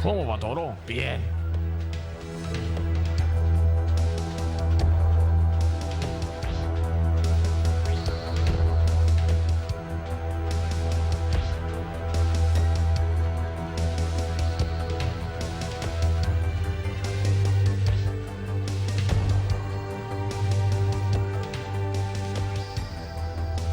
¿Cómo va todo? Bien.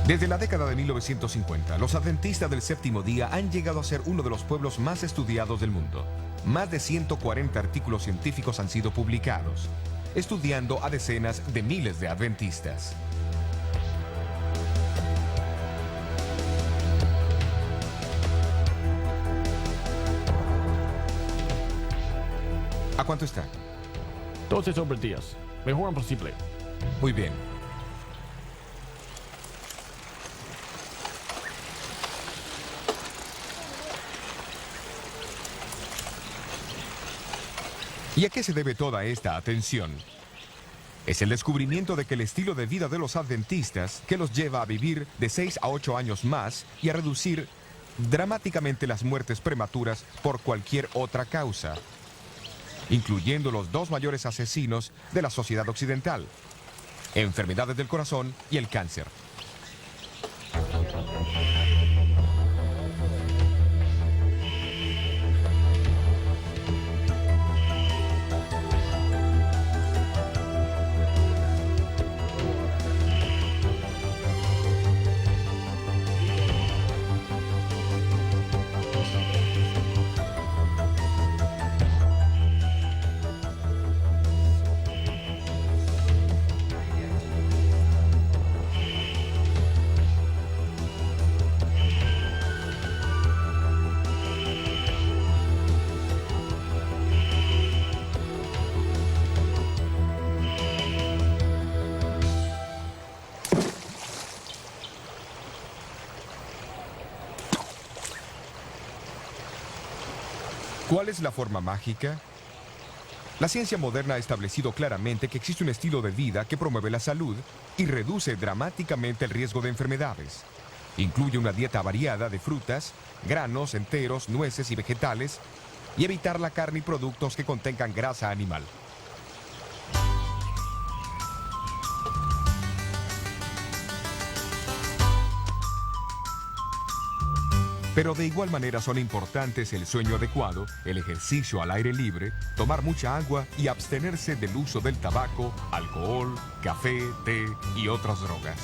Desde la década de 1950, los adventistas del séptimo día han llegado a ser uno de los pueblos más estudiados del mundo. Más de 140 artículos científicos han sido publicados, estudiando a decenas de miles de adventistas. ¿A cuánto está? 12 sobre 10. Mejor posible. Muy bien. ¿Y a qué se debe toda esta atención? Es el descubrimiento de que el estilo de vida de los adventistas que los lleva a vivir de 6 a 8 años más y a reducir dramáticamente las muertes prematuras por cualquier otra causa, incluyendo los dos mayores asesinos de la sociedad occidental: enfermedades del corazón y el cáncer. ¿Cuál es la forma mágica? La ciencia moderna ha establecido claramente que existe un estilo de vida que promueve la salud y reduce dramáticamente el riesgo de enfermedades. Incluye una dieta variada de frutas, granos enteros, nueces y vegetales, y evitar la carne y productos que contengan grasa animal. Pero de igual manera son importantes el sueño adecuado, el ejercicio al aire libre, tomar mucha agua y abstenerse del uso del tabaco, alcohol, café, té y otras drogas.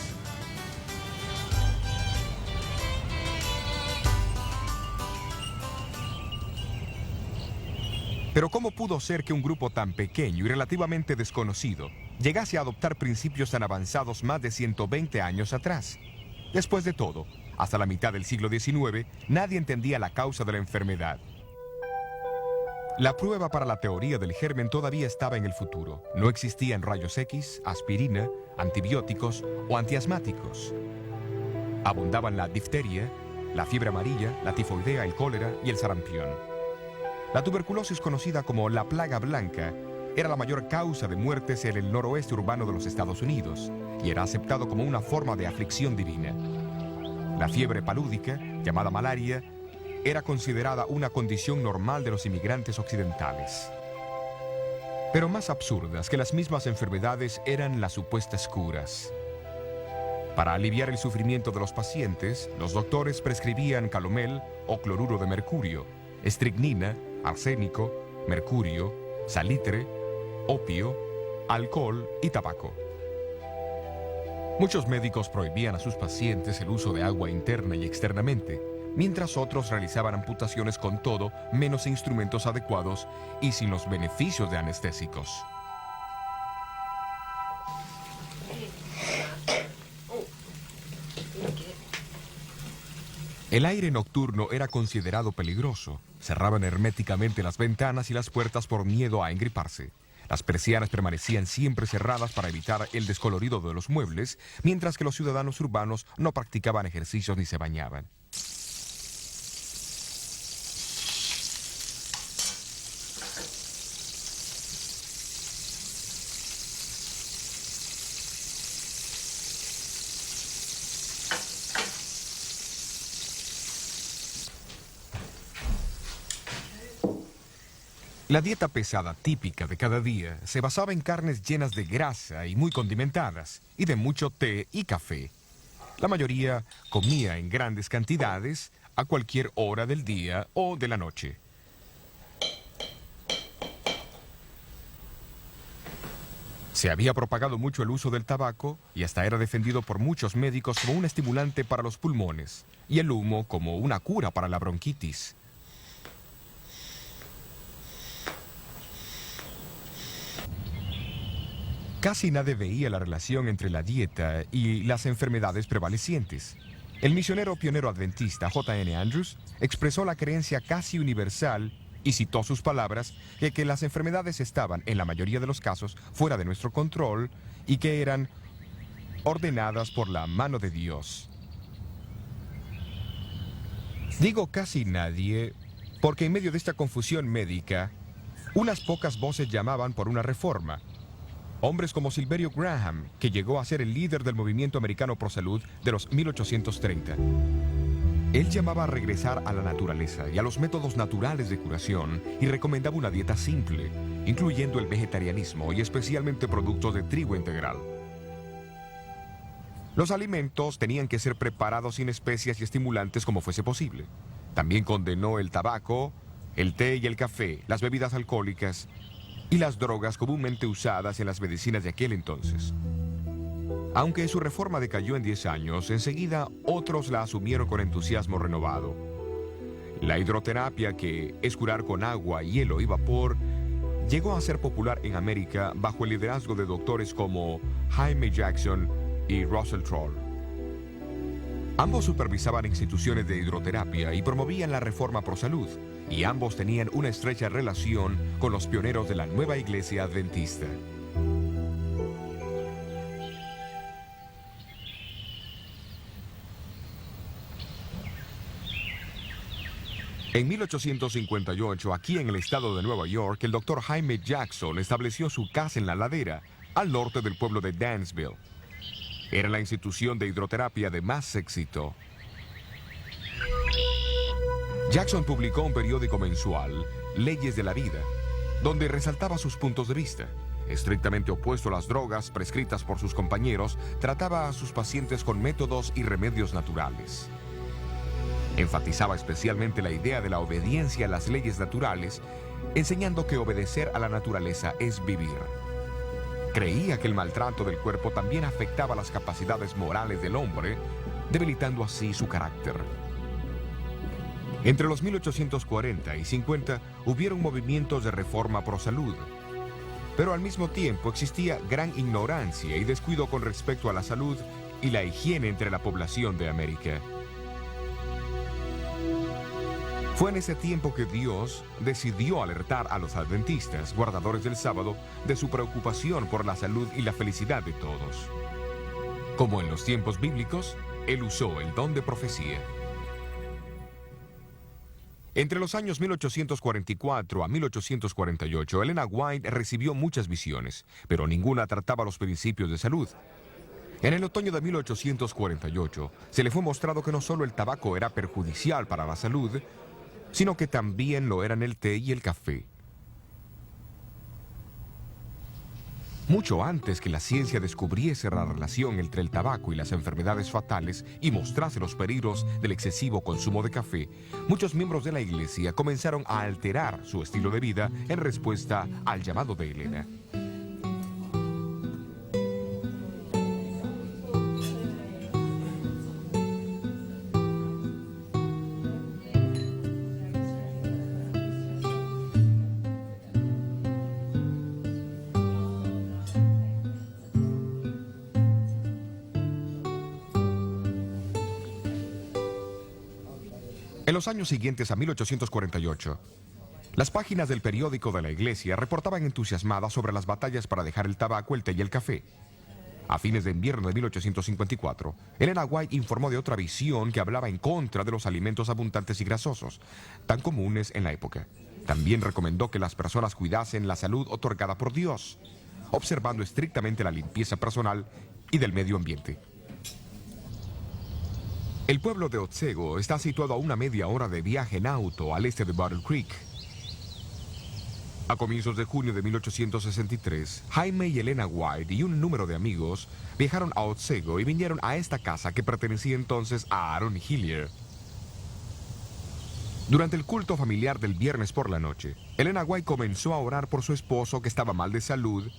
Pero ¿cómo pudo ser que un grupo tan pequeño y relativamente desconocido llegase a adoptar principios tan avanzados más de 120 años atrás? Después de todo, hasta la mitad del siglo XIX, nadie entendía la causa de la enfermedad. La prueba para la teoría del germen todavía estaba en el futuro. No existían rayos X, aspirina, antibióticos o antiasmáticos. Abundaban la difteria, la fiebre amarilla, la tifoidea, el cólera y el sarampión. La tuberculosis, conocida como la plaga blanca, era la mayor causa de muertes en el noroeste urbano de los Estados Unidos y era aceptado como una forma de aflicción divina. La fiebre palúdica, llamada malaria, era considerada una condición normal de los inmigrantes occidentales. Pero más absurdas que las mismas enfermedades eran las supuestas curas. Para aliviar el sufrimiento de los pacientes, los doctores prescribían calomel o cloruro de mercurio, estricnina, arsénico, mercurio, salitre, opio, alcohol y tabaco. Muchos médicos prohibían a sus pacientes el uso de agua interna y externamente, mientras otros realizaban amputaciones con todo menos instrumentos adecuados y sin los beneficios de anestésicos. El aire nocturno era considerado peligroso. Cerraban herméticamente las ventanas y las puertas por miedo a engriparse. Las persianas permanecían siempre cerradas para evitar el descolorido de los muebles, mientras que los ciudadanos urbanos no practicaban ejercicios ni se bañaban. La dieta pesada típica de cada día se basaba en carnes llenas de grasa y muy condimentadas, y de mucho té y café. La mayoría comía en grandes cantidades a cualquier hora del día o de la noche. Se había propagado mucho el uso del tabaco y hasta era defendido por muchos médicos como un estimulante para los pulmones y el humo como una cura para la bronquitis. Casi nadie veía la relación entre la dieta y las enfermedades prevalecientes. El misionero pionero adventista J.N. Andrews expresó la creencia casi universal y citó sus palabras que las enfermedades estaban, en la mayoría de los casos, fuera de nuestro control y que eran ordenadas por la mano de Dios. Digo casi nadie porque en medio de esta confusión médica, unas pocas voces llamaban por una reforma. Hombres como Silverio Graham, que llegó a ser el líder del movimiento americano pro salud de los 1830. Él llamaba a regresar a la naturaleza y a los métodos naturales de curación y recomendaba una dieta simple, incluyendo el vegetarianismo y especialmente productos de trigo integral. Los alimentos tenían que ser preparados sin especias y estimulantes como fuese posible. También condenó el tabaco, el té y el café, las bebidas alcohólicas y las drogas comúnmente usadas en las medicinas de aquel entonces. Aunque su reforma decayó en 10 años, enseguida otros la asumieron con entusiasmo renovado. La hidroterapia, que es curar con agua, hielo y vapor, llegó a ser popular en América bajo el liderazgo de doctores como Jaime Jackson y Russell Troll. Ambos supervisaban instituciones de hidroterapia y promovían la reforma pro salud, y ambos tenían una estrecha relación con los pioneros de la nueva iglesia adventista. En 1858, aquí en el estado de Nueva York, el doctor Jaime Jackson estableció su casa en la ladera, al norte del pueblo de Dansville. Era la institución de hidroterapia de más éxito. Jackson publicó un periódico mensual, Leyes de la Vida, donde resaltaba sus puntos de vista. Estrictamente opuesto a las drogas prescritas por sus compañeros, trataba a sus pacientes con métodos y remedios naturales. Enfatizaba especialmente la idea de la obediencia a las leyes naturales, enseñando que obedecer a la naturaleza es vivir. Creía que el maltrato del cuerpo también afectaba las capacidades morales del hombre, debilitando así su carácter. Entre los 1840 y 50 hubieron movimientos de reforma pro salud, pero al mismo tiempo existía gran ignorancia y descuido con respecto a la salud y la higiene entre la población de América. Fue en ese tiempo que Dios decidió alertar a los adventistas, guardadores del sábado, de su preocupación por la salud y la felicidad de todos. Como en los tiempos bíblicos, Él usó el don de profecía. Entre los años 1844 a 1848, Elena White recibió muchas visiones, pero ninguna trataba los principios de salud. En el otoño de 1848, se le fue mostrado que no solo el tabaco era perjudicial para la salud, sino que también lo eran el té y el café. Mucho antes que la ciencia descubriese la relación entre el tabaco y las enfermedades fatales y mostrase los peligros del excesivo consumo de café, muchos miembros de la iglesia comenzaron a alterar su estilo de vida en respuesta al llamado de Elena. En los años siguientes a 1848, las páginas del periódico de la iglesia reportaban entusiasmadas sobre las batallas para dejar el tabaco, el té y el café. A fines de invierno de 1854, Elena White informó de otra visión que hablaba en contra de los alimentos abundantes y grasosos, tan comunes en la época. También recomendó que las personas cuidasen la salud otorgada por Dios, observando estrictamente la limpieza personal y del medio ambiente. El pueblo de Otsego está situado a una media hora de viaje en auto al este de Battle Creek. A comienzos de junio de 1863, Jaime y Elena White y un número de amigos viajaron a Otsego y vinieron a esta casa que pertenecía entonces a Aaron Hillier. Durante el culto familiar del viernes por la noche, Elena White comenzó a orar por su esposo que estaba mal de salud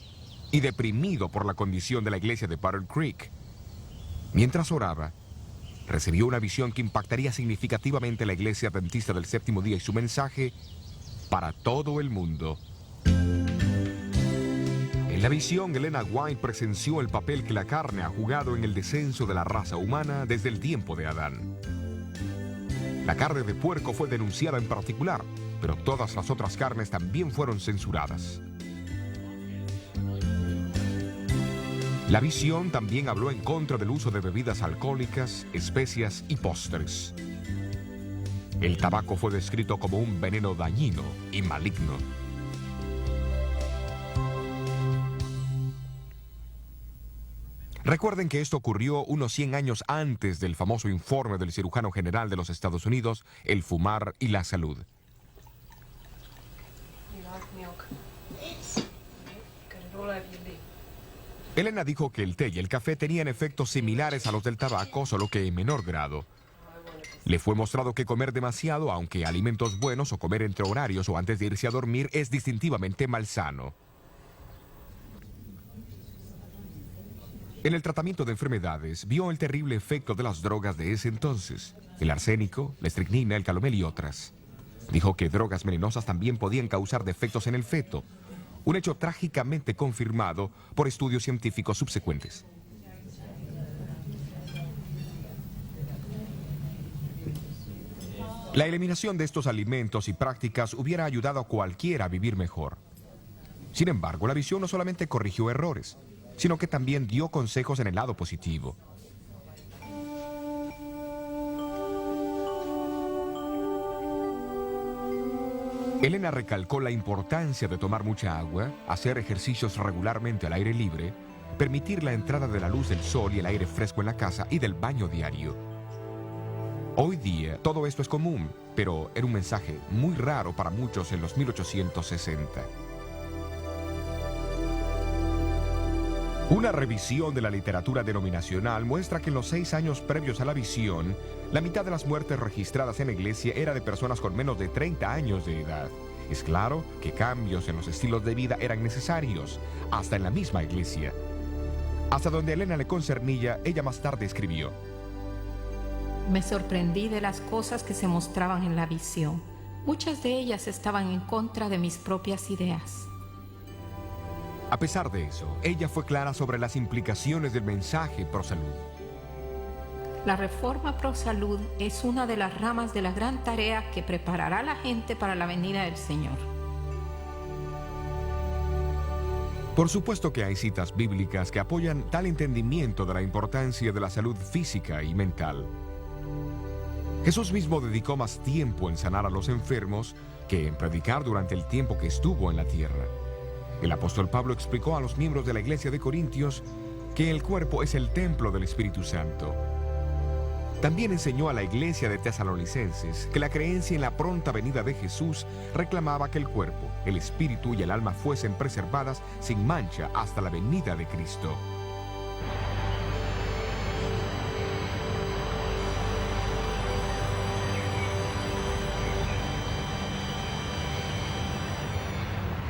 y deprimido por la condición de la iglesia de Battle Creek. Mientras oraba, recibió una visión que impactaría significativamente la iglesia adventista del séptimo día y su mensaje para todo el mundo. En la visión, Elena White presenció el papel que la carne ha jugado en el descenso de la raza humana desde el tiempo de Adán. La carne de puerco fue denunciada en particular, pero todas las otras carnes también fueron censuradas. La visión también habló en contra del uso de bebidas alcohólicas, especias y postres. El tabaco fue descrito como un veneno dañino y maligno. Recuerden que esto ocurrió unos 100 años antes del famoso informe del cirujano general de los Estados Unidos, El fumar y la salud. Elena dijo que el té y el café tenían efectos similares a los del tabaco, solo que en menor grado. Le fue mostrado que comer demasiado, aunque alimentos buenos, o comer entre horarios o antes de irse a dormir, es distintivamente malsano. En el tratamiento de enfermedades, vio el terrible efecto de las drogas de ese entonces, el arsénico, la estricnina, el calomel y otras. Dijo que drogas venenosas también podían causar defectos en el feto, un hecho trágicamente confirmado por estudios científicos subsecuentes. La eliminación de estos alimentos y prácticas hubiera ayudado a cualquiera a vivir mejor. Sin embargo, la visión no solamente corrigió errores, sino que también dio consejos en el lado positivo. Elena recalcó la importancia de tomar mucha agua, hacer ejercicios regularmente al aire libre, permitir la entrada de la luz del sol y el aire fresco en la casa y del baño diario. Hoy día todo esto es común, pero era un mensaje muy raro para muchos en los 1860. Una revisión de la literatura denominacional muestra que en los 6 años previos a la visión, la mitad de las muertes registradas en la iglesia era de personas con menos de 30 años de edad. Es claro que cambios en los estilos de vida eran necesarios, hasta en la misma iglesia. Hasta donde a Elena le concernía, ella más tarde escribió: Me sorprendí de las cosas que se mostraban en la visión. Muchas de ellas estaban en contra de mis propias ideas. A pesar de eso, ella fue clara sobre las implicaciones del mensaje pro salud. La reforma pro salud es una de las ramas de la gran tarea que preparará a la gente para la venida del Señor. Por supuesto que hay citas bíblicas que apoyan tal entendimiento de la importancia de la salud física y mental. Jesús mismo dedicó más tiempo en sanar a los enfermos que en predicar durante el tiempo que estuvo en la tierra. El apóstol Pablo explicó a los miembros de la iglesia de Corintios que el cuerpo es el templo del Espíritu Santo. También enseñó a la iglesia de Tesalonicenses que la creencia en la pronta venida de Jesús reclamaba que el cuerpo, el espíritu y el alma fuesen preservadas sin mancha hasta la venida de Cristo.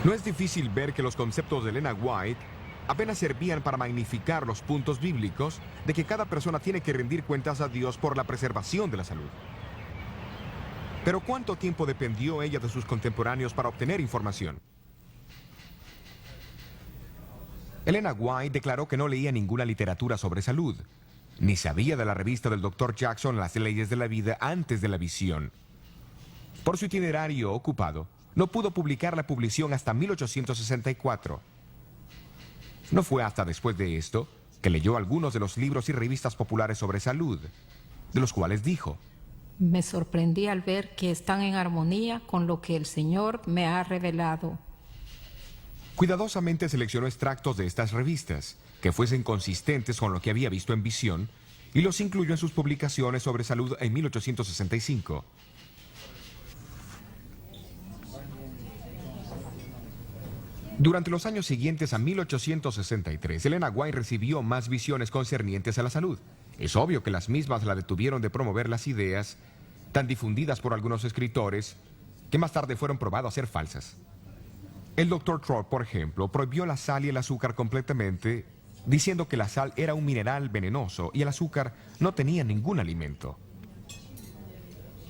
No es difícil ver que los conceptos de Elena White apenas servían para magnificar los puntos bíblicos de que cada persona tiene que rendir cuentas a Dios por la preservación de la salud. Pero ¿cuánto tiempo dependió ella de sus contemporáneos para obtener información? Elena White declaró que no leía ninguna literatura sobre salud, ni sabía de la revista del Dr. Jackson Las leyes de la vida antes de la visión. Por su itinerario ocupado, no pudo publicar la publicación hasta 1864. No fue hasta después de esto que leyó algunos de los libros y revistas populares sobre salud, de los cuales dijo: Me sorprendí al ver que están en armonía con lo que el Señor me ha revelado. Cuidadosamente seleccionó extractos de estas revistas que fuesen consistentes con lo que había visto en visión y los incluyó en sus publicaciones sobre salud en 1865. Durante los años siguientes a 1863, Elena White recibió más visiones concernientes a la salud. Es obvio que las mismas la detuvieron de promover las ideas tan difundidas por algunos escritores que más tarde fueron probados a ser falsas. El Dr. Thorpe, por ejemplo, prohibió la sal y el azúcar completamente, diciendo que la sal era un mineral venenoso y el azúcar no tenía ningún alimento.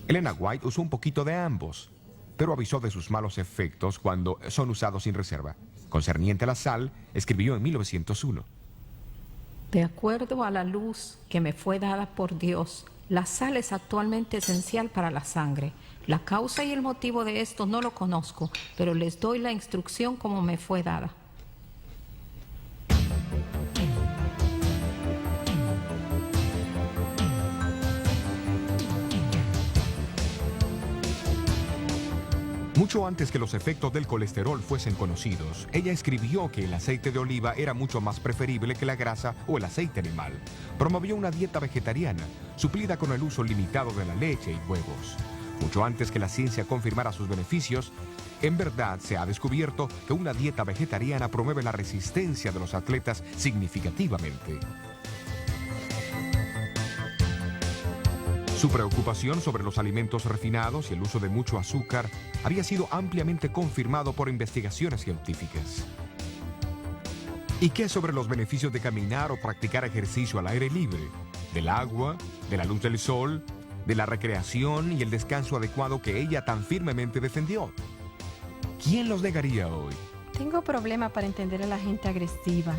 Elena White usó un poquito de ambos, pero avisó de sus malos efectos cuando son usados sin reserva. Concerniente a la sal, escribió en 1901. De acuerdo a la luz que me fue dada por Dios, la sal es actualmente esencial para la sangre. La causa y el motivo de esto no lo conozco, pero les doy la instrucción como me fue dada. Mucho antes que los efectos del colesterol fuesen conocidos, ella escribió que el aceite de oliva era mucho más preferible que la grasa o el aceite animal. Promovió una dieta vegetariana, suplida con el uso limitado de la leche y huevos. Mucho antes que la ciencia confirmara sus beneficios, en verdad se ha descubierto que una dieta vegetariana promueve la resistencia de los atletas significativamente. Su preocupación sobre los alimentos refinados y el uso de mucho azúcar había sido ampliamente confirmado por investigaciones científicas. ¿Y qué sobre los beneficios de caminar o practicar ejercicio al aire libre? Del agua, de la luz del sol, de la recreación y el descanso adecuado que ella tan firmemente defendió. ¿Quién los negaría hoy? Tengo problema para entender a la gente agresiva.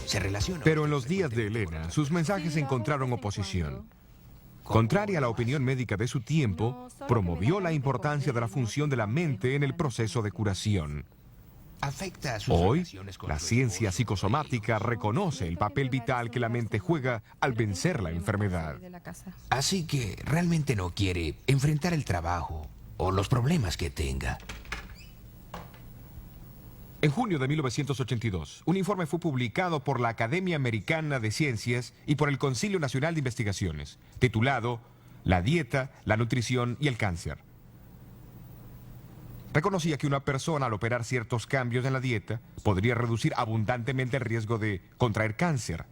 Se relaciona. Pero en los días de Elena, sus mensajes encontraron oposición. Contraria a la opinión médica de su tiempo, promovió la importancia de la función de la mente en el proceso de curación. Afecta a sus Hoy, relaciones con la su ciencia esposo, psicosomática hijos. reconoce el papel vital que la mente juega al vencer la enfermedad. Así que realmente no quiere enfrentar el trabajo o los problemas que tenga. En junio de 1982, un informe fue publicado por la Academia Americana de Ciencias y por el Concilio Nacional de Investigaciones, titulado La dieta, la nutrición y el cáncer. Reconocía que una persona al operar ciertos cambios en la dieta podría reducir abundantemente el riesgo de contraer cáncer.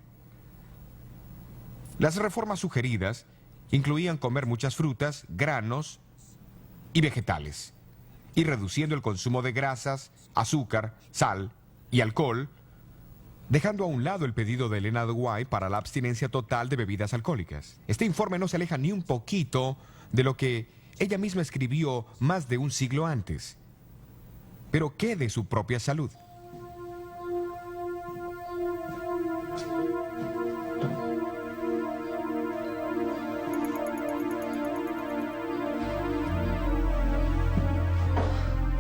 Las reformas sugeridas incluían comer muchas frutas, granos y vegetales, y reduciendo el consumo de grasas, azúcar, sal y alcohol, dejando a un lado el pedido de Elena White para la abstinencia total de bebidas alcohólicas. Este informe no se aleja ni un poquito de lo que ella misma escribió más de un siglo antes. Pero ¿qué de su propia salud?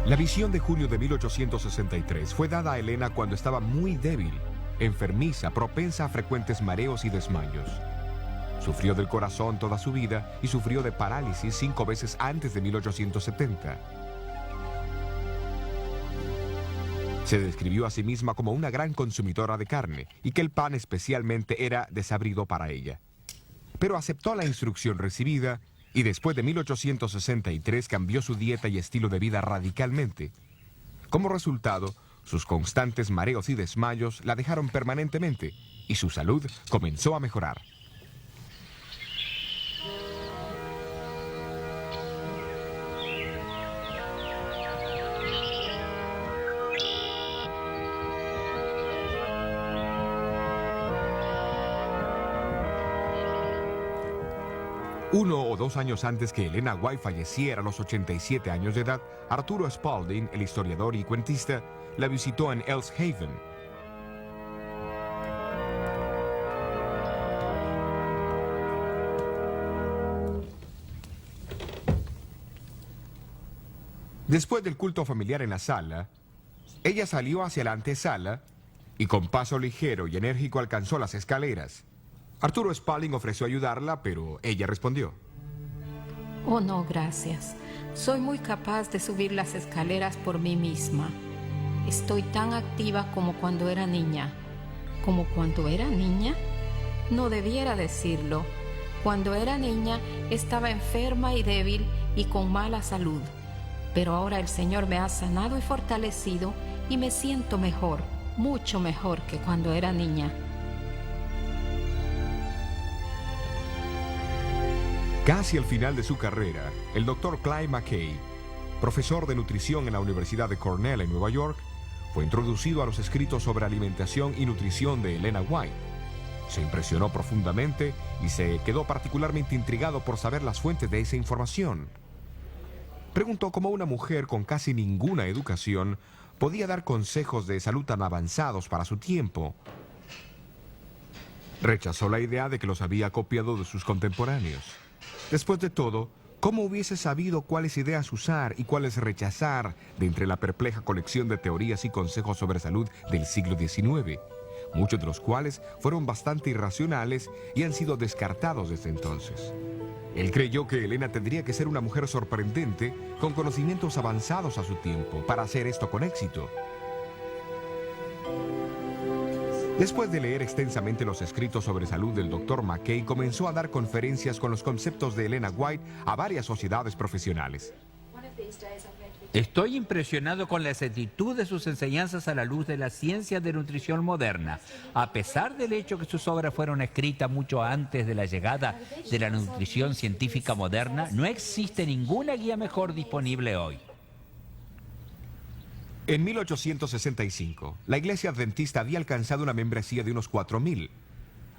La visión de junio de 1863 fue dada a Elena cuando estaba muy débil, enfermiza, propensa a frecuentes mareos y desmayos. Sufrió del corazón toda su vida y sufrió de parálisis 5 veces antes de 1870. Se describió a sí misma como una gran consumidora de carne y que el pan especialmente era desabrido para ella. Pero aceptó la instrucción recibida y después de 1863 cambió su dieta y estilo de vida radicalmente. Como resultado, sus constantes mareos y desmayos la dejaron permanentemente y su salud comenzó a mejorar. Uno o 2 años antes que Elena White falleciera a los 87 años de edad, Arturo Spalding, el historiador y cuentista, la visitó en Ellis Haven. Después del culto familiar en la sala, ella salió hacia la antesala y con paso ligero y enérgico alcanzó las escaleras. Arturo Spalding ofreció ayudarla, pero ella respondió: Oh, no, gracias. Soy muy capaz de subir las escaleras por mí misma. Estoy tan activa como cuando era niña. ¿Como cuando era niña? No debiera decirlo. Cuando era niña estaba enferma y débil y con mala salud. Pero ahora el Señor me ha sanado y fortalecido y me siento mejor, mucho mejor que cuando era niña. Casi al final de su carrera, el Dr. Clyde McKay, profesor de nutrición en la Universidad de Cornell en Nueva York, fue introducido a los escritos sobre alimentación y nutrición de Elena White. Se impresionó profundamente y se quedó particularmente intrigado por saber las fuentes de esa información. Preguntó cómo una mujer con casi ninguna educación podía dar consejos de salud tan avanzados para su tiempo. Rechazó la idea de que los había copiado de sus contemporáneos. Después de todo, ¿cómo hubiese sabido cuáles ideas usar y cuáles rechazar de entre la perpleja colección de teorías y consejos sobre salud del siglo XIX? Muchos de los cuales fueron bastante irracionales y han sido descartados desde entonces. Él creyó que Elena tendría que ser una mujer sorprendente, con conocimientos avanzados a su tiempo, para hacer esto con éxito. Después de leer extensamente los escritos sobre salud del Dr. McKay, comenzó a dar conferencias con los conceptos de Elena White a varias sociedades profesionales. Estoy impresionado con la exactitud de sus enseñanzas a la luz de la ciencia de nutrición moderna. A pesar del hecho que sus obras fueron escritas mucho antes de la llegada de la nutrición científica moderna, no existe ninguna guía mejor disponible hoy. En 1865, la Iglesia Adventista había alcanzado una membresía de unos 4,000.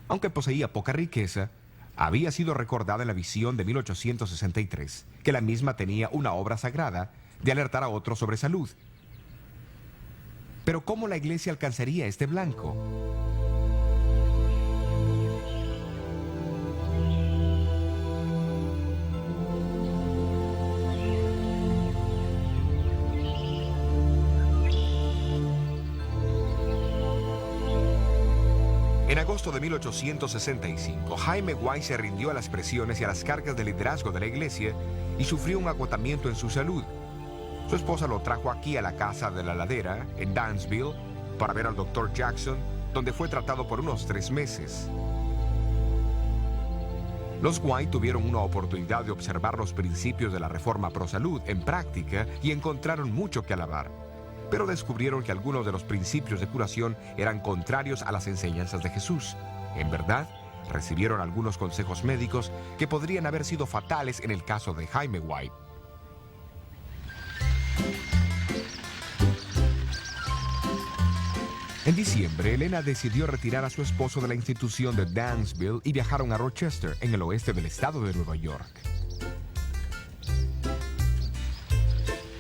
Aunque poseía poca riqueza, había sido recordada en la visión de 1863, que la misma tenía una obra sagrada de alertar a otros sobre salud. Pero ¿cómo la Iglesia alcanzaría este blanco? En agosto de 1865, Jaime White se rindió a las presiones y a las cargas de liderazgo de la iglesia y sufrió un agotamiento en su salud. Su esposa lo trajo aquí a la casa de la ladera, en Dansville, para ver al Dr. Jackson, donde fue tratado por unos 3 meses. Los White tuvieron una oportunidad de observar los principios de la reforma pro salud en práctica y encontraron mucho que alabar. Pero descubrieron que algunos de los principios de curación eran contrarios a las enseñanzas de Jesús. En verdad, recibieron algunos consejos médicos que podrían haber sido fatales en el caso de Jaime White. En diciembre, Elena decidió retirar a su esposo de la institución de Dansville y viajaron a Rochester, en el oeste del estado de Nueva York.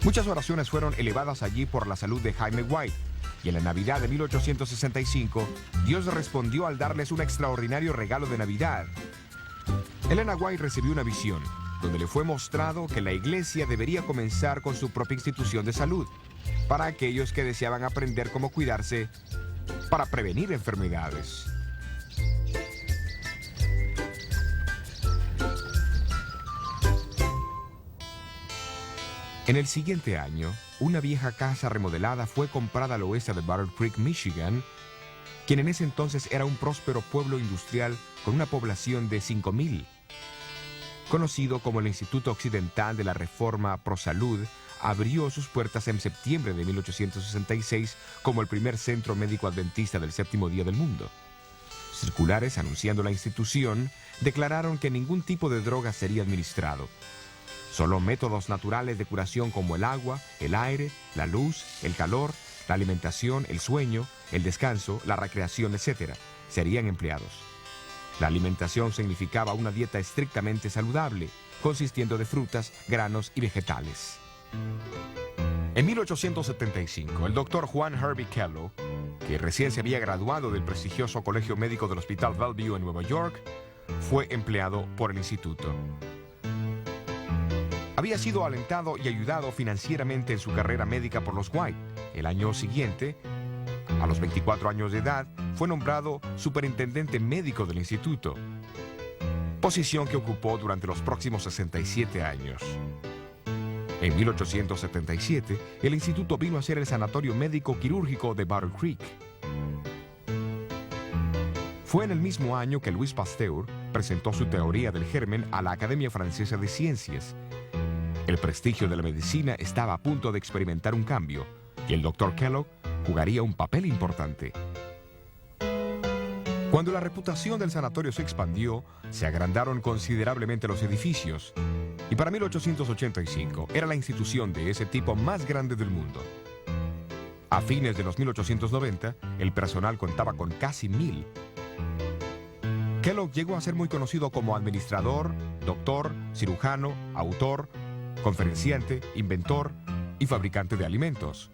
Muchas oraciones fueron elevadas allí por la salud de Jaime White, y en la Navidad de 1865, Dios respondió al darles un extraordinario regalo de Navidad. Elena White recibió una visión, donde le fue mostrado que la iglesia debería comenzar con su propia institución de salud, para aquellos que deseaban aprender cómo cuidarse para prevenir enfermedades. En el siguiente año, una vieja casa remodelada fue comprada al oeste de Battle Creek, Michigan, quien en ese entonces era un próspero pueblo industrial con una población de 5,000. Conocido como el Instituto Occidental de la Reforma Pro Salud, abrió sus puertas en septiembre de 1866 como el primer centro médico adventista del séptimo día del mundo. Circulares anunciando la institución declararon que ningún tipo de droga sería administrado. Solo métodos naturales de curación como el agua, el aire, la luz, el calor, la alimentación, el sueño, el descanso, la recreación, etc., serían empleados. La alimentación significaba una dieta estrictamente saludable, consistiendo de frutas, granos y vegetales. En 1875, el doctor Juan Hervey Kellogg, que recién se había graduado del prestigioso Colegio Médico del Hospital Bellevue en Nueva York, fue empleado por el instituto. Había sido alentado y ayudado financieramente en su carrera médica por los White. El año siguiente, a los 24 años de edad, fue nombrado superintendente médico del instituto, posición que ocupó durante los próximos 67 años. En 1877, el instituto vino a ser el Sanatorio Médico Quirúrgico de Battle Creek. Fue en el mismo año que Louis Pasteur presentó su teoría del germen a la Academia Francesa de Ciencias. El prestigio de la medicina estaba a punto de experimentar un cambio, y el Dr. Kellogg jugaría un papel importante. Cuando la reputación del sanatorio se expandió, se agrandaron considerablemente los edificios, y para 1885 era la institución de ese tipo más grande del mundo. A fines de los 1890, el personal contaba con casi 1000. Kellogg llegó a ser muy conocido como administrador, doctor, cirujano, autor, conferenciante, inventor y fabricante de alimentos.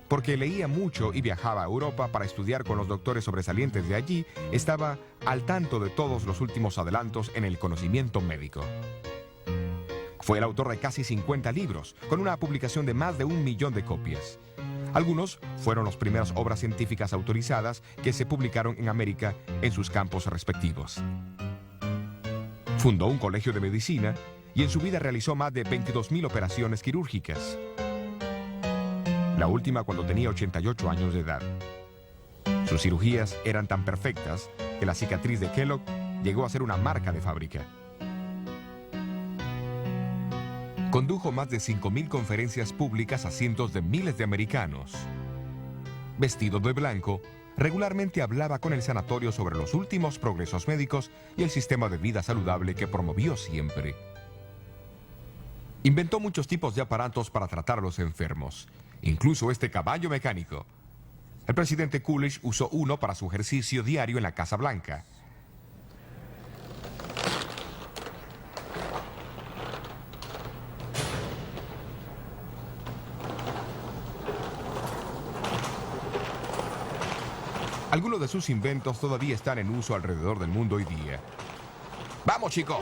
Porque leía mucho y viajaba a Europa para estudiar con los doctores sobresalientes de allí, estaba al tanto de todos los últimos adelantos en el conocimiento médico. Fue el autor de casi 50 libros, con una publicación de más de 1 millón de copias. Algunos fueron las primeras obras científicas autorizadas que se publicaron en América en sus campos respectivos. Fundó un colegio de medicina y en su vida realizó más de 22.000 operaciones quirúrgicas. La última cuando tenía 88 años de edad. Sus cirugías eran tan perfectas que la cicatriz de Kellogg llegó a ser una marca de fábrica. Condujo más de 5.000 conferencias públicas a cientos de miles de americanos. Vestido de blanco, regularmente hablaba con el sanatorio sobre los últimos progresos médicos y el sistema de vida saludable que promovió siempre. Inventó muchos tipos de aparatos para tratar a los enfermos, incluso este caballo mecánico. El presidente Coolidge usó uno para su ejercicio diario en la Casa Blanca. Algunos de sus inventos todavía están en uso alrededor del mundo hoy día. ¡Vamos, chico!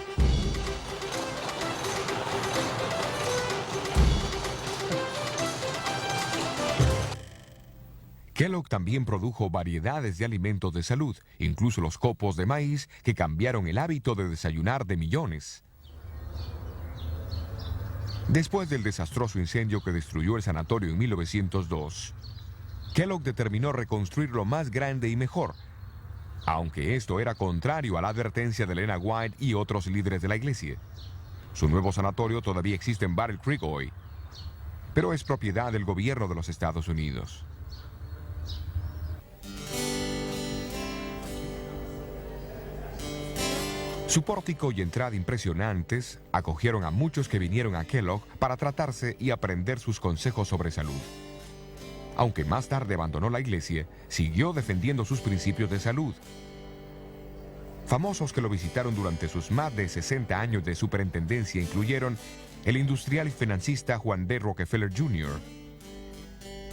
Kellogg también produjo variedades de alimentos de salud, incluso los copos de maíz que cambiaron el hábito de desayunar de millones. Después del desastroso incendio que destruyó el sanatorio en 1902, Kellogg determinó reconstruirlo más grande y mejor, aunque esto era contrario a la advertencia de Elena White y otros líderes de la iglesia. Su nuevo sanatorio todavía existe en Battle Creek hoy, pero es propiedad del gobierno de los Estados Unidos. Su pórtico y entrada impresionantes acogieron a muchos que vinieron a Kellogg para tratarse y aprender sus consejos sobre salud. Aunque más tarde abandonó la iglesia, siguió defendiendo sus principios de salud. Famosos que lo visitaron durante sus más de 60 años de superintendencia incluyeron el industrial y financista Juan D. Rockefeller Jr.,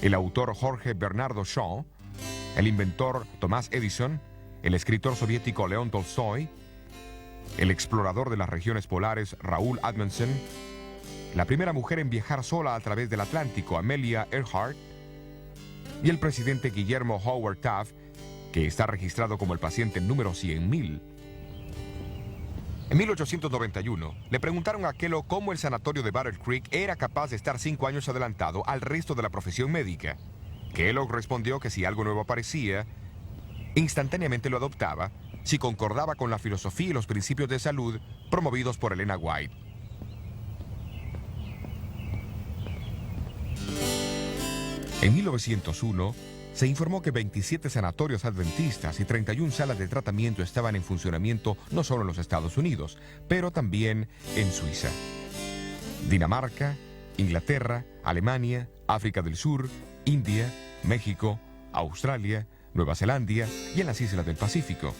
el autor Jorge Bernardo Shaw, el inventor Thomas Edison, el escritor soviético León Tolstoy, el explorador de las regiones polares Raúl Amundsen, la primera mujer en viajar sola a través del Atlántico, Amelia Earhart, y el presidente Guillermo Howard Taft, que está registrado como el paciente número 100.000. En 1891, le preguntaron a Kellogg cómo el sanatorio de Battle Creek era capaz de estar 5 años adelantado al resto de la profesión médica. Kellogg respondió que si algo nuevo aparecía, instantáneamente lo adoptaba si concordaba con la filosofía y los principios de salud promovidos por Elena White. En 1901, se informó que 27 sanatorios adventistas y 31 salas de tratamiento estaban en funcionamiento no solo en los Estados Unidos, pero también en Suiza, Dinamarca, Inglaterra, Alemania, África del Sur, India, México, Australia, Nueva Zelanda y en las islas del Pacífico.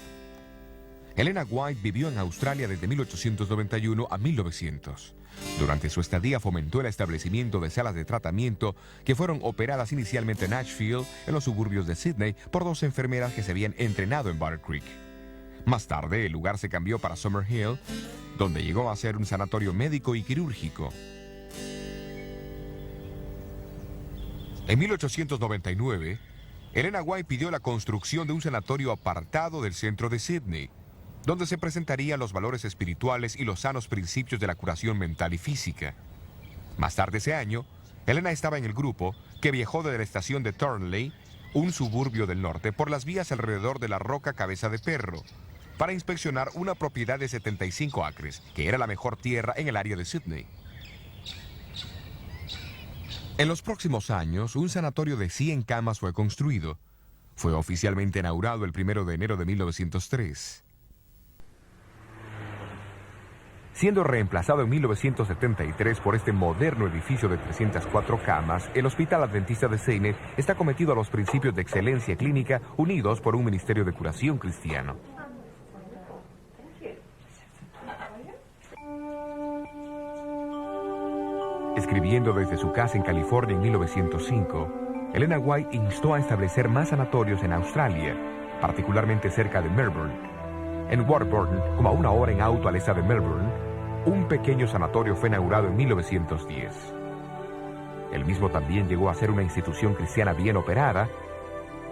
Elena White vivió en Australia desde 1891 a 1900. Durante su estadía fomentó el establecimiento de salas de tratamiento que fueron operadas inicialmente en Ashfield, en los suburbios de Sydney, por 2 enfermeras que se habían entrenado en Battle Creek. Más tarde, el lugar se cambió para Summerhill, donde llegó a ser un sanatorio médico y quirúrgico. En 1899, Elena White pidió la construcción de un sanatorio apartado del centro de Sydney, donde se presentarían los valores espirituales y los sanos principios de la curación mental y física. Más tarde ese año, Elena estaba en el grupo que viajó desde la estación de Thornley, un suburbio del norte, por las vías alrededor de la Roca Cabeza de Perro, para inspeccionar una propiedad de 75 acres, que era la mejor tierra en el área de Sydney. En los próximos años, un sanatorio de 100 camas fue construido. Fue oficialmente inaugurado el 1 de enero de 1903. Siendo reemplazado en 1973 por este moderno edificio de 304 camas, el Hospital Adventista de Seine está cometido a los principios de excelencia clínica unidos por un ministerio de curación cristiano. Escribiendo desde su casa en California en 1905, Elena White instó a establecer más sanatorios en Australia, particularmente cerca de Melbourne. En Warburton, como a 1 hora en auto al este de Melbourne, un pequeño sanatorio fue inaugurado en 1910. El mismo también llegó a ser una institución cristiana bien operada,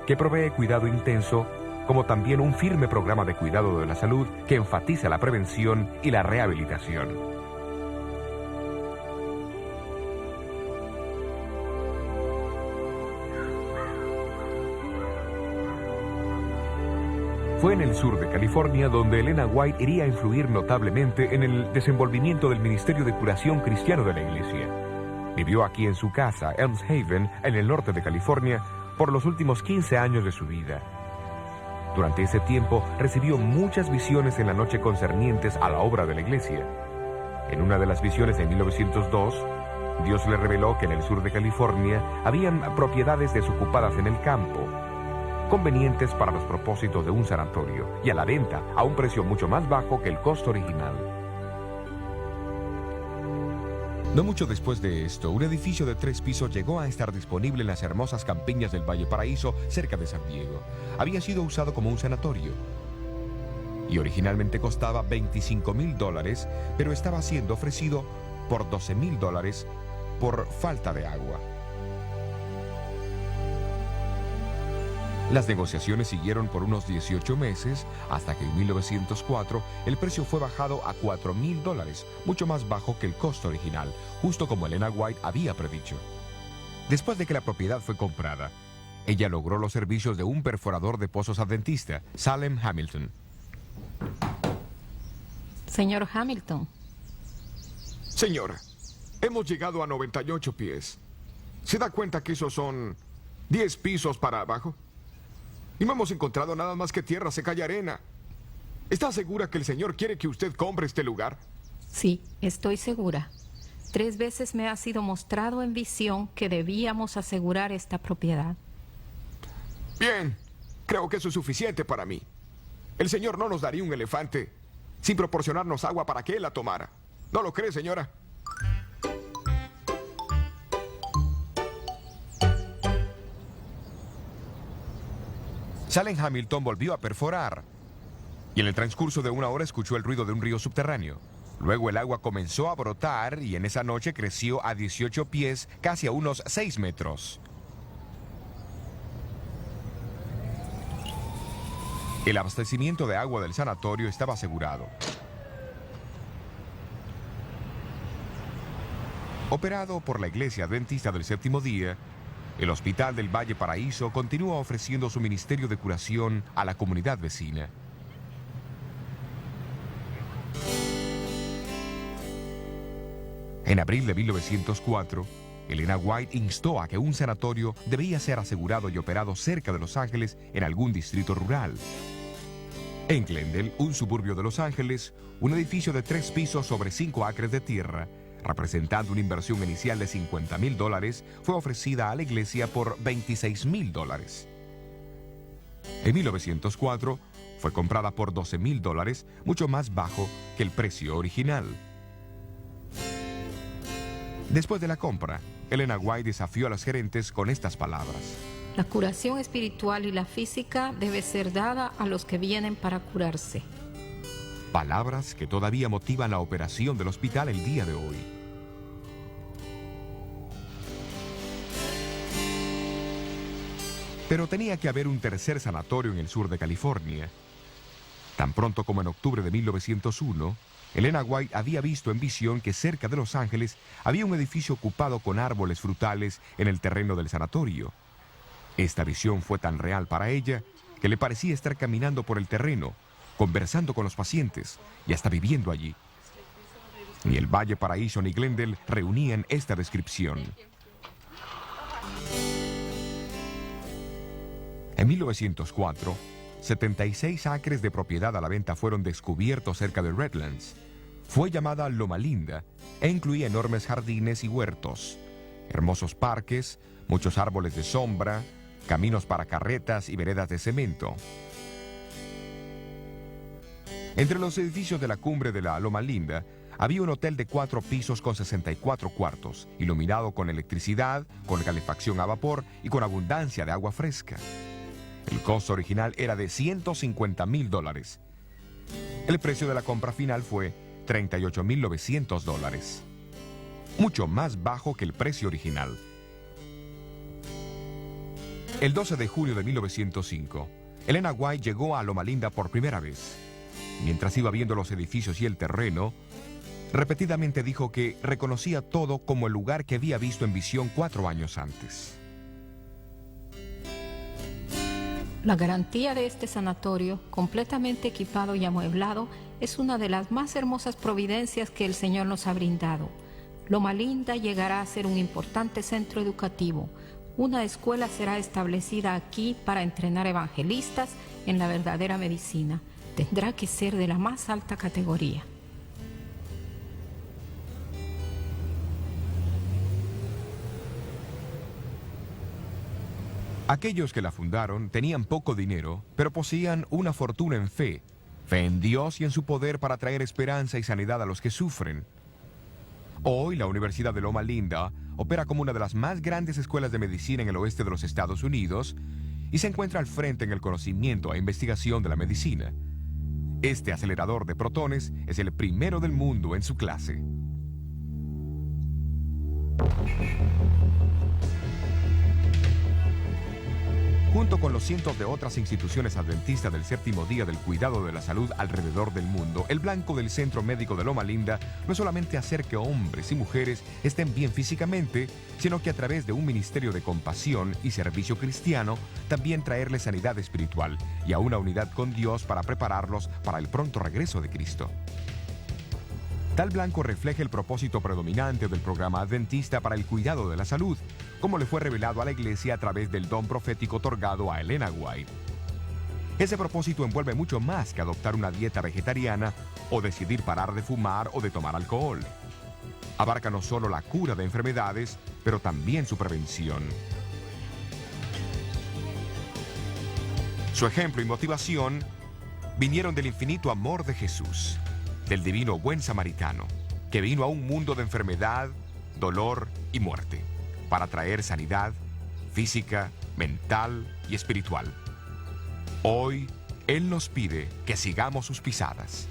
que provee cuidado intenso, como también un firme programa de cuidado de la salud que enfatiza la prevención y la rehabilitación. Fue en el sur de California donde Elena White iría a influir notablemente en el desenvolvimiento del Ministerio de Curación Cristiano de la Iglesia. Vivió aquí en su casa, Elms Haven, en el norte de California, por los últimos 15 años de su vida. Durante ese tiempo recibió muchas visiones en la noche concernientes a la obra de la iglesia. En una de las visiones de 1902, Dios le reveló que en el sur de California habían propiedades desocupadas en el campo, convenientes para los propósitos de un sanatorio y a la venta a un precio mucho más bajo que el costo original. No mucho después de esto, un edificio de 3 pisos llegó a estar disponible en las hermosas campiñas del Valle Paraíso, cerca de San Diego. Había sido usado como un sanatorio y originalmente costaba $25,000, pero estaba siendo ofrecido por $12,000 por falta de agua. Las negociaciones siguieron por unos 18 meses, hasta que en 1904 el precio fue bajado a $4,000, mucho más bajo que el costo original, justo como Elena White había predicho. Después de que la propiedad fue comprada, ella logró los servicios de un perforador de pozos adventista, Salem Hamilton. Señor Hamilton, Señora, hemos llegado a 98 pies. ¿Se da cuenta que esos son 10 pisos para abajo? Y no hemos encontrado nada más que tierra seca y arena. ¿Está segura que el Señor quiere que usted compre este lugar? sí, estoy segura. 3 veces me ha sido mostrado en visión que debíamos asegurar esta propiedad. Bien, creo que eso es suficiente para mí. El Señor no nos daría un elefante sin proporcionarnos agua para que Él la tomara. ¿No lo cree, señora? Salem Hamilton volvió a perforar y en el transcurso de 1 hora escuchó el ruido de un río subterráneo. Luego el agua comenzó a brotar y en esa noche creció a 18 pies, casi a unos 6 metros. El abastecimiento de agua del sanatorio estaba asegurado. Operado por la Iglesia Adventista del Séptimo Día, el Hospital del Valle Paraíso continúa ofreciendo su ministerio de curación a la comunidad vecina. En abril de 1904, Elena White instó a que un sanatorio debía ser asegurado y operado cerca de Los Ángeles en algún distrito rural. En Glendale, un suburbio de Los Ángeles, un edificio de 3 pisos sobre 5 acres de tierra, representando una inversión inicial de $50,000, fue ofrecida a la iglesia por $26,000. En 1904, fue comprada por $12,000, mucho más bajo que el precio original. Después de la compra, Elena White desafió a los gerentes con estas palabras. La curación espiritual y la física debe ser dada a los que vienen para curarse. Palabras que todavía motivan la operación del hospital el día de hoy. Pero tenía que haber un tercer sanatorio en el sur de California. Tan pronto como en octubre de 1901, Elena White había visto en visión que cerca de Los Ángeles había un edificio ocupado con árboles frutales en el terreno del sanatorio. Esta visión fue tan real para ella que le parecía estar caminando por el terreno, conversando con los pacientes y hasta viviendo allí. Ni el Valle Paraíso ni Glendale reunían esta descripción. En 1904, 76 acres de propiedad a la venta fueron descubiertos cerca de Redlands. Fue llamada Loma Linda e incluía enormes jardines y huertos, hermosos parques, muchos árboles de sombra, caminos para carretas y veredas de cemento. Entre los edificios de la cumbre de la Loma Linda había un hotel de 4 pisos con 64 cuartos, iluminado con electricidad, con calefacción a vapor y con abundancia de agua fresca. El costo original era de $150,000. El precio de la compra final fue $38,900, mucho más bajo que el precio original. El 12 de julio de 1905, Elena White llegó a Loma Linda por primera vez. Mientras iba viendo los edificios y el terreno, repetidamente dijo que reconocía todo como el lugar que había visto en visión 4 años antes. La garantía de este sanatorio, completamente equipado y amueblado, es una de las más hermosas providencias que el Señor nos ha brindado. Loma Linda llegará a ser un importante centro educativo. Una escuela será establecida aquí para entrenar evangelistas en la verdadera medicina. Tendrá que ser de la más alta categoría. Aquellos que la fundaron tenían poco dinero, pero poseían una fortuna en fe en Dios y en su poder para traer esperanza y sanidad a los que sufren. Hoy, la Universidad de Loma Linda opera como una de las más grandes escuelas de medicina en el oeste de los Estados Unidos y se encuentra al frente en el conocimiento e investigación de la medicina. Este acelerador de protones es el primero del mundo en su clase. Junto con los cientos de otras instituciones adventistas del séptimo día del cuidado de la salud alrededor del mundo, el blanco del Centro Médico de Loma Linda no es solamente hacer que hombres y mujeres estén bien físicamente, sino que a través de un ministerio de compasión y servicio cristiano, también traerles sanidad espiritual y a una unidad con Dios para prepararlos para el pronto regreso de Cristo. Tal blanco refleja el propósito predominante del programa adventista para el cuidado de la salud, como le fue revelado a la iglesia a través del don profético otorgado a Elena White. Ese propósito envuelve mucho más que adoptar una dieta vegetariana o decidir parar de fumar o de tomar alcohol. Abarca no solo la cura de enfermedades, pero también su prevención. Su ejemplo y motivación vinieron del infinito amor de Jesús, del divino buen samaritano, que vino a un mundo de enfermedad, dolor y muerte, para traer sanidad física, mental y espiritual. Hoy, Él nos pide que sigamos sus pisadas.